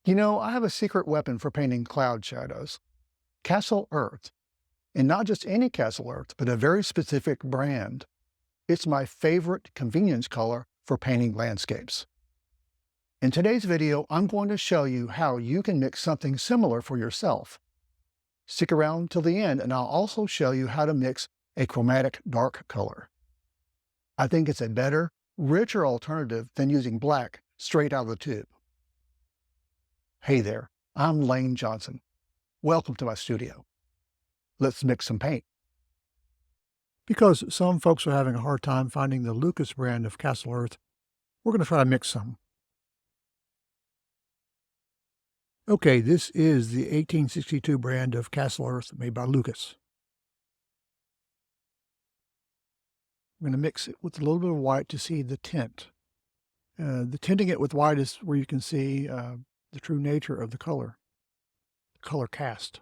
You know, I have a secret weapon for painting cloud shadows, Cassel Earth. And not just any Cassel Earth, but a very specific brand. It's my favorite convenience color for painting landscapes. In today's video, I'm going to show you how you can mix something similar for yourself. Stick around till the end and I'll also show you how to mix a chromatic dark color. I think it's a better, richer alternative than using black straight out of the tube. Hey there, I'm Lane Johnson. Welcome to my studio. Let's mix some paint. Because some folks are having a hard time finding the Lucas brand of Cassel Earth, we're going to try to mix some. Okay, this is the 1862 brand of Cassel Earth made by Lucas. I'm going to mix it with a little bit of white to see the tint. The tinting it with white is where you can see the true nature of the color cast.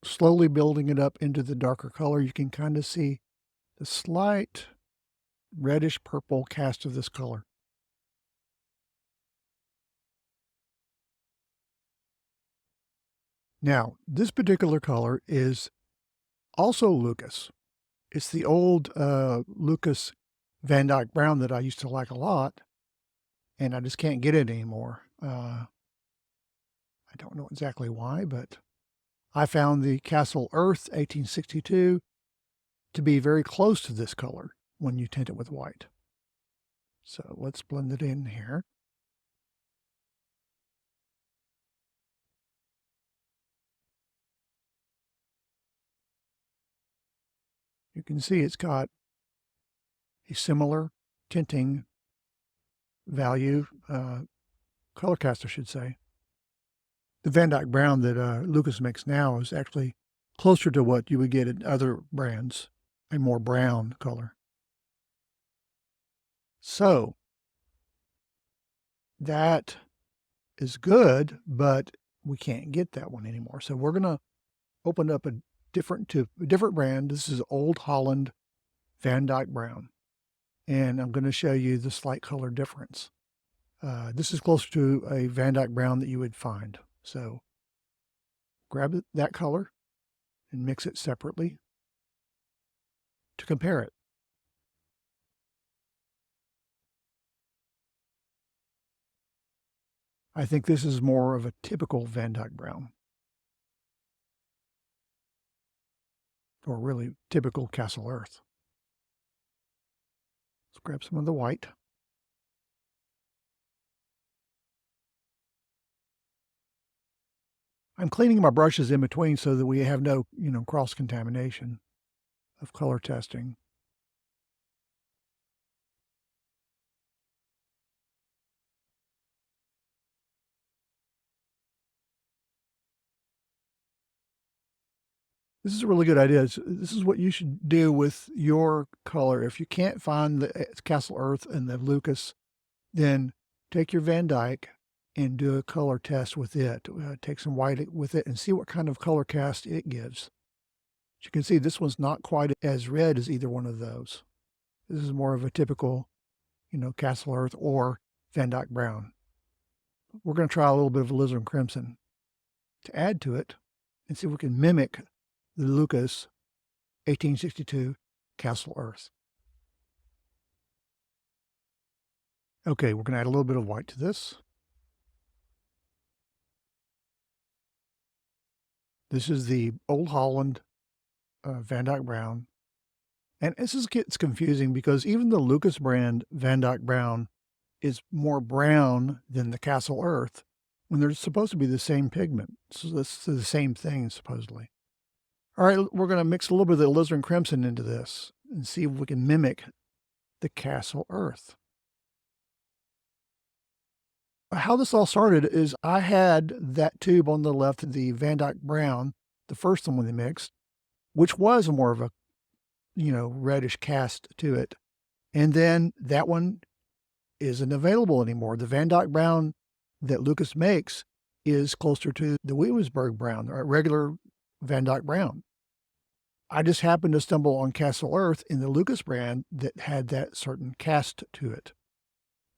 Slowly building it up into the darker color, you can kind of see the slight reddish purple cast of this color. Now, this particular color is also Lucas. It's the old Lucas Van Dyke Brown that I used to like a lot, and I just can't get it anymore. I don't know exactly why, but I found the Cassel Earth 1862 to be very close to this color when you tint it with white. So let's blend it in here. You can see it's got a similar tinting value, color cast, I should say. The Van Dyke Brown that Lucas makes now is actually closer to what you would get in other brands, a more brown color. So that is good, but we can't get that one anymore. So we're going to open up a different brand. This is Old Holland Van Dyke Brown. And I'm going to show you the slight color difference. This is closer to a Van Dyke Brown that you would find. So grab that color and mix it separately to compare it. I think this is more of a typical Van Dyke Brown, or really typical Cassel Earth. Let's grab some of the white. I'm cleaning my brushes in between so that we have no, cross-contamination of color testing. This is a really good idea. This is what you should do with your color. If you can't find the Cassel Earth and the Lucas, then take your Van Dyke and do a color test with it. Take some white with it and see what kind of color cast it gives. As you can see, this one's not quite as red as either one of those. This is more of a typical, Cassel Earth or Van Dyke Brown. We're going to try a little bit of alizarin crimson to add to it and see if we can mimic the Lucas 1862 Cassel Earth. Okay, we're going to add a little bit of white to this. This is the Old Holland Van Dyke Brown. And this gets confusing because even the Lucas brand Van Dyke Brown is more brown than the Cassel Earth when they're supposed to be the same pigment. So this is the same thing, supposedly. All right, we're going to mix a little bit of the alizarin crimson into this and see if we can mimic the Cassel Earth. How this all started is I had that tube on the left, the Van Dyke Brown, the first one we mixed, which was more of a, reddish cast to it. And then that one isn't available anymore. The Van Dyke Brown that Lucas makes is closer to the Williamsburg Brown, or regular Van Dyke Brown. I just happened to stumble on Cassel Earth in the Lucas brand that had that certain cast to it.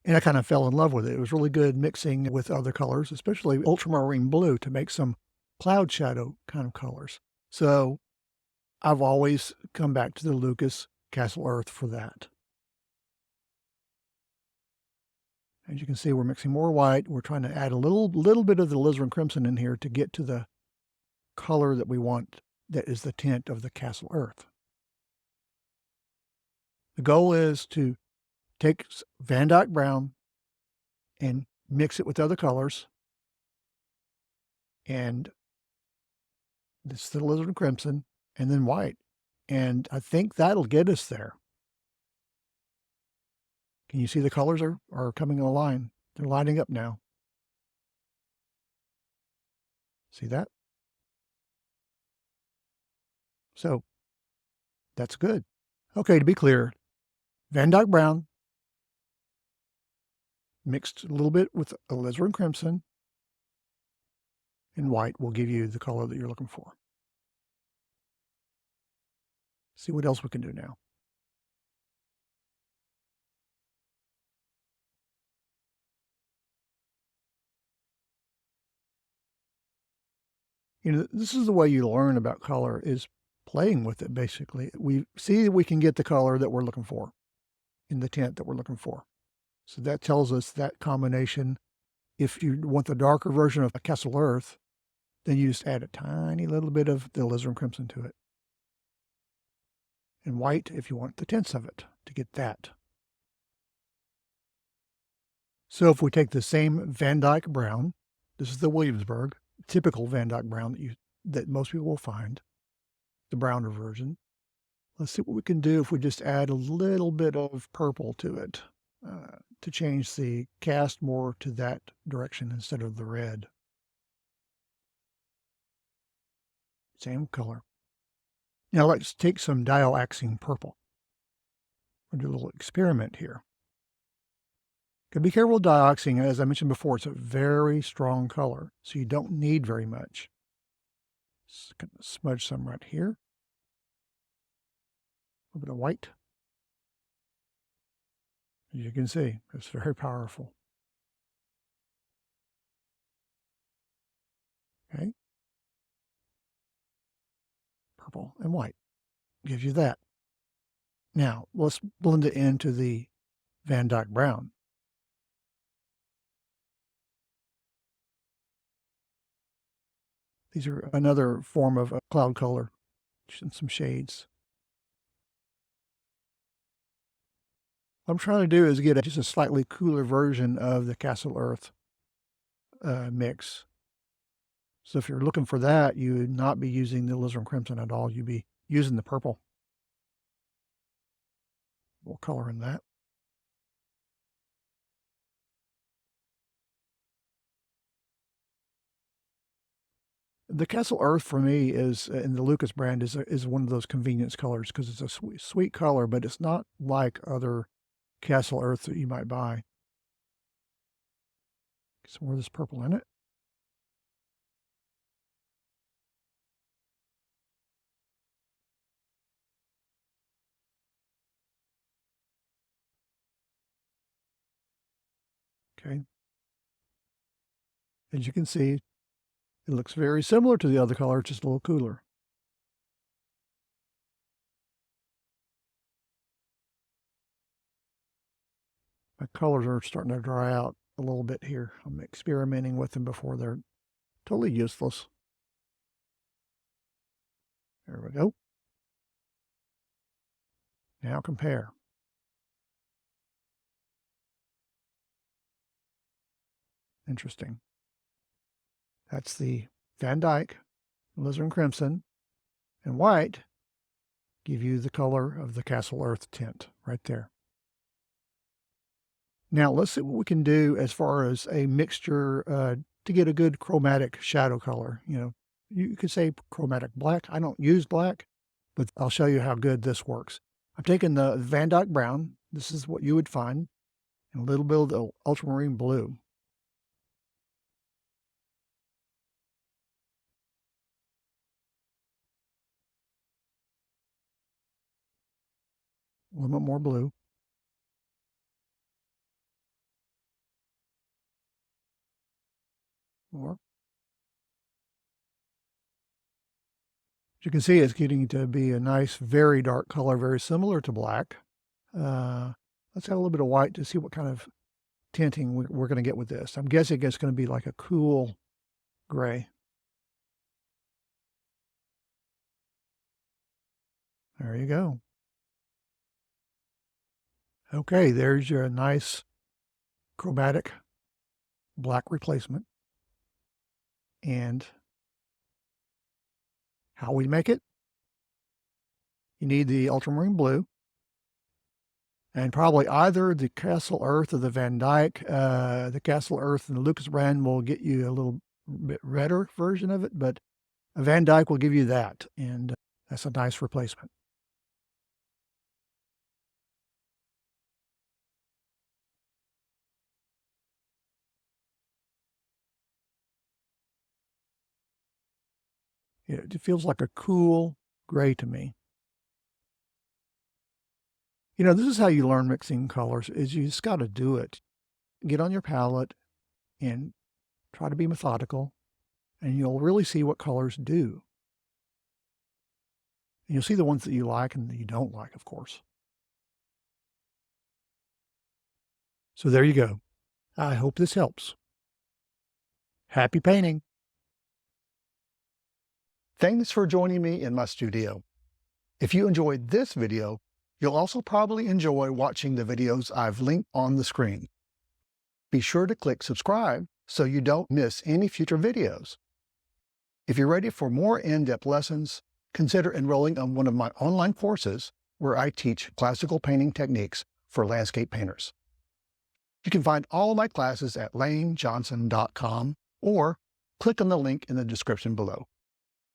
And I kind of fell in love with it. It was really good mixing with other colors, especially ultramarine blue, to make some cloud shadow kind of colors. So I've always come back to the Lucas Cassel Earth for that. As you can see, we're mixing more white. We're trying to add a little bit of the alizarin crimson in here to get to the color that we want, that is the tint of the Cassel Earth. The goal is to take Van Dyke brown and mix it with other colors. And this is the alizarin crimson and then white. And I think that'll get us there. Can you see the colors are coming in a line? They're lining up now. See that? So that's good. Okay, to be clear, Van Dyke brown mixed a little bit with alizarin crimson and white will give you the color that you're looking for. See what else we can do now. You know, this is the way you learn about color, is playing with it, basically. We see that we can get the color that we're looking for in the tint that we're looking for. So that tells us that combination. If you want the darker version of a Cassel Earth, then you just add a tiny little bit of the alizarin crimson to it. And white if you want the tints of it to get that. So if we take the same Van Dyke brown, this is the Williamsburg, typical Van Dyke brown that most people will find, the browner version. Let's see what we can do if we just add a little bit of purple to it to change the cast more to that direction instead of the red. Same color. Now let's take some dial-axing purple. We'll do a little experiment here. Be careful with dioxine. As I mentioned before, it's a very strong color, so you don't need very much. Just gonna smudge some right here. A little bit of white. As you can see, it's very powerful. Okay. Purple and white gives you that. Now, let's blend it into the Van Dyke brown. These are another form of a cloud color, and some shades. What I'm trying to do is get just a slightly cooler version of the Cassel Earth mix. So if you're looking for that, you would not be using the alizarin crimson at all. You'd be using the purple. We'll color in that. The Cassel Earth for me is, in the Lucas brand, is one of those convenience colors because it's a sweet color, but it's not like other Cassel Earth that you might buy. Get some more of this purple in it. Okay. As you can see, it looks very similar to the other color, just a little cooler. My colors are starting to dry out a little bit here. I'm experimenting with them before they're totally useless. There we go. Now compare. Interesting. That's the Van Dyke, alizarin crimson, and white give you the color of the Cassel Earth tint right there. Now let's see what we can do as far as a mixture to get a good chromatic shadow color. You know, you could say chromatic black. I don't use black, but I'll show you how good this works. I'm taking the Van Dyke brown. This is what you would find, and a little bit of the ultramarine blue. A little bit more blue. More. As you can see, it's getting to be a nice, very dark color, very similar to black. Let's add a little bit of white to see what kind of tinting we're going to get with this. I'm guessing it's going to be like a cool gray. There you go. Okay, there's your nice chromatic black replacement. And how we make it? You need the ultramarine blue, and probably either the Cassel Earth or the Van Dyke. The Cassel Earth and the Lucas brand will get you a little bit redder version of it, but a Van Dyke will give you that, and that's a nice replacement. It feels like a cool gray to me. You know, this is how you learn mixing colors, is you just got to do it. Get on your palette and try to be methodical, and you'll really see what colors do. And you'll see the ones that you like and that you don't like, of course. So there you go. I hope this helps. Happy painting. Thanks for joining me in my studio. If you enjoyed this video, you'll also probably enjoy watching the videos I've linked on the screen. Be sure to click subscribe so you don't miss any future videos. If you're ready for more in-depth lessons, consider enrolling on one of my online courses where I teach classical painting techniques for landscape painters. You can find all my classes at lanejohnson.com or click on the link in the description below.